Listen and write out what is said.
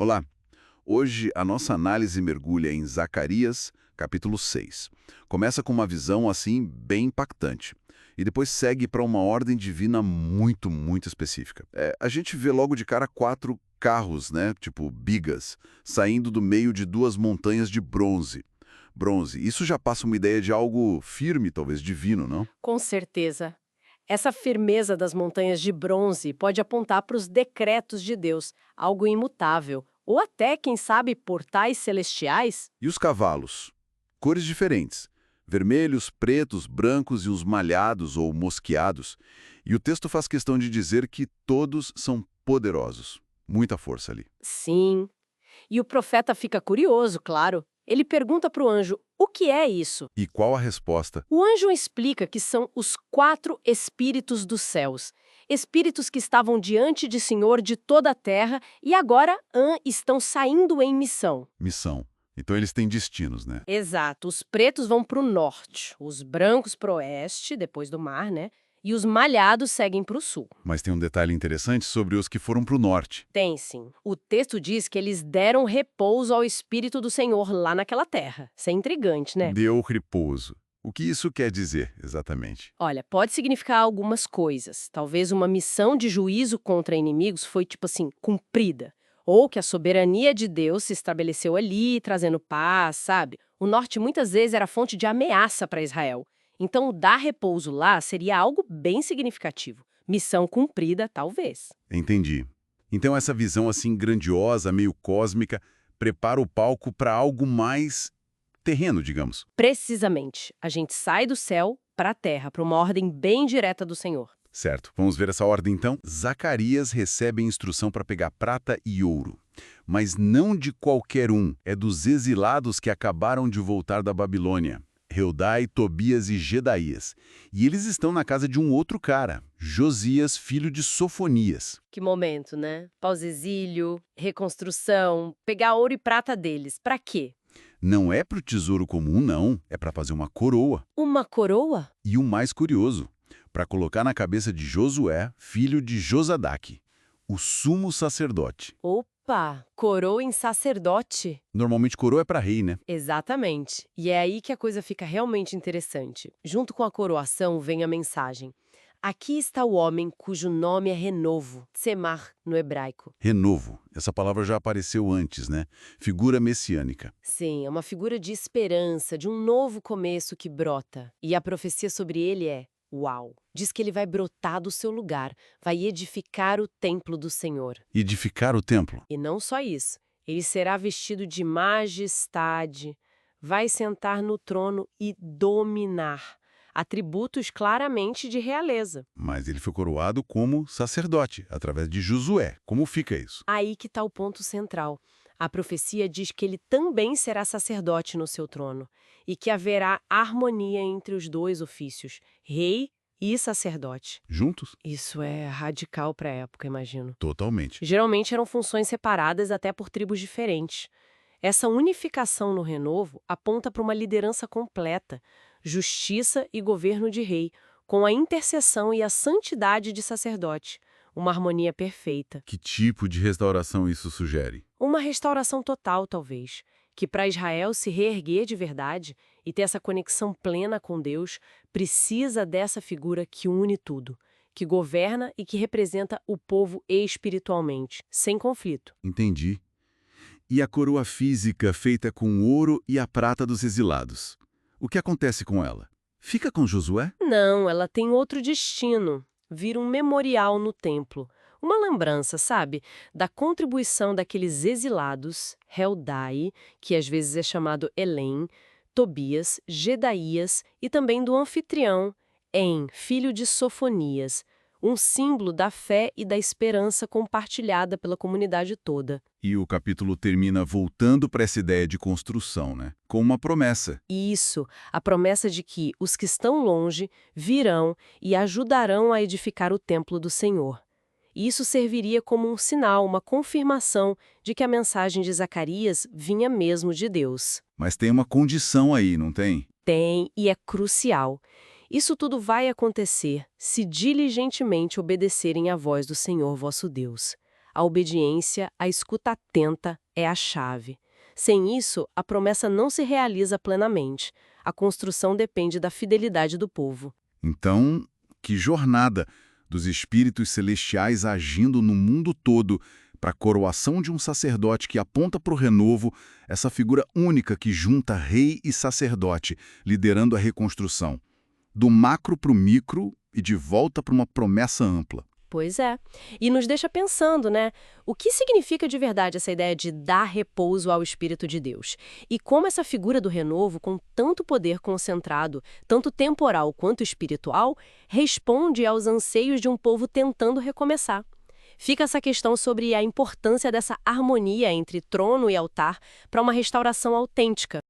Olá, hoje a nossa análise mergulha em Zacarias, capítulo 6. Começa com uma visão assim bem impactante e depois segue para uma ordem divina muito específica. A gente vê logo de cara 4 carros, né, tipo bigas, saindo do meio de 2 montanhas de bronze. Isso já passa uma ideia de algo firme, talvez divino, não? Com certeza. Essa firmeza das montanhas de bronze pode apontar para os decretos de Deus, algo imutável, ou até, quem sabe, portais celestiais? E os cavalos? Cores diferentes. Vermelhos, pretos, brancos e os malhados ou mosqueados. E o texto faz questão de dizer que todos são poderosos. Muita força ali. Sim. E o profeta fica curioso, claro. Ele pergunta para o anjo: o que é isso? E qual a resposta? O anjo explica que são os 4 espíritos dos céus, espíritos que estavam diante de Senhor de toda a terra e agora estão saindo em missão. Missão. Então eles têm destinos, né? Exato. Os pretos vão para o norte, os brancos para o oeste, depois do mar, né? E os malhados seguem para o sul. Mas tem um detalhe interessante sobre os que foram para o norte. Tem sim. O texto diz que eles deram repouso ao Espírito do Senhor lá naquela terra. Isso é intrigante, né? Deu repouso. O que isso quer dizer, exatamente? Olha, pode significar algumas coisas. Talvez uma missão de juízo contra inimigos foi, tipo assim, cumprida. Ou que a soberania de Deus se estabeleceu ali, trazendo paz, sabe? O norte muitas vezes era fonte de ameaça para Israel. Então, o dar repouso lá seria algo bem significativo. Missão cumprida, talvez. Entendi. Então essa visão assim grandiosa, meio cósmica, prepara o palco para algo mais terreno, digamos. Precisamente. A gente sai do céu para a terra, para uma ordem bem direta do Senhor. Certo, vamos ver essa ordem então? Zacarias recebe a instrução para pegar prata e ouro. Mas não de qualquer um, é dos exilados que acabaram de voltar da Babilônia. Heldai, Tobias e Gedaías. E eles estão na casa de um outro cara, Josias, filho de Sofonias. Que momento, né? Pós-exílio, reconstrução, pegar ouro e prata deles. Para quê? Não é para o tesouro comum, não. É para fazer uma coroa. Uma coroa? E o mais curioso, para colocar na cabeça de Josué, filho de Josadaque, o sumo sacerdote. Opa! Coroa em sacerdote? Normalmente coroa é para rei, né? Exatamente. E é aí que a coisa fica realmente interessante. Junto com a coroação vem a mensagem. Aqui está o homem cujo nome é renovo, Tsemar, no hebraico. Renovo. Essa palavra já apareceu antes, né? Figura messiânica. Sim, é uma figura de esperança, de um novo começo que brota. E a profecia sobre ele é: uau! Diz que ele vai brotar do seu lugar, vai edificar o templo do Senhor. Edificar o templo. E não só isso, ele será vestido de majestade, vai sentar no trono e dominar. Atributos claramente de realeza. Mas ele foi coroado como sacerdote, através de Josué. Como fica isso? Aí que está o ponto central. A profecia diz que ele também será sacerdote no seu trono e que haverá harmonia entre os dois ofícios, rei e sacerdote. Juntos? Isso é radical para a época, imagino. Totalmente. Geralmente eram funções separadas até por tribos diferentes. Essa unificação no renovo aponta para uma liderança completa, justiça e governo de rei, com a intercessão e a santidade de sacerdote. Uma harmonia perfeita. Que tipo de restauração isso sugere? Uma restauração total, talvez, que para Israel se reerguer de verdade e ter essa conexão plena com Deus, precisa dessa figura que une tudo, que governa e que representa o povo espiritualmente, sem conflito. Entendi. E a coroa física feita com ouro e a prata dos exilados? O que acontece com ela? Fica com Josué? Não, ela tem outro destino. Vira um memorial no templo. Uma lembrança, sabe, da contribuição daqueles exilados, Heldai, que às vezes é chamado Elém, Tobias, Gedaías e também do anfitrião, filho de Sofonias, um símbolo da fé e da esperança compartilhada pela comunidade toda. E o capítulo termina voltando para essa ideia de construção, né? Com uma promessa. Isso, a promessa de que os que estão longe virão e ajudarão a edificar o templo do Senhor. Isso serviria como um sinal, uma confirmação de que a mensagem de Zacarias vinha mesmo de Deus. Mas tem uma condição aí, não tem? Tem, e é crucial. Isso tudo vai acontecer se diligentemente obedecerem à voz do Senhor vosso Deus. A obediência, a escuta atenta é a chave. Sem isso, a promessa não se realiza plenamente. A construção depende da fidelidade do povo. Então, que jornada dos espíritos celestiais agindo no mundo todo para a coroação de um sacerdote que aponta para o renovo, essa figura única que junta rei e sacerdote, liderando a reconstrução. Do macro para o micro e de volta para uma promessa ampla. Pois é. E nos deixa pensando, né? O que significa de verdade essa ideia de dar repouso ao Espírito de Deus? E como essa figura do renovo, com tanto poder concentrado, tanto temporal quanto espiritual, responde aos anseios de um povo tentando recomeçar? Fica essa questão sobre a importância dessa harmonia entre trono e altar para uma restauração autêntica.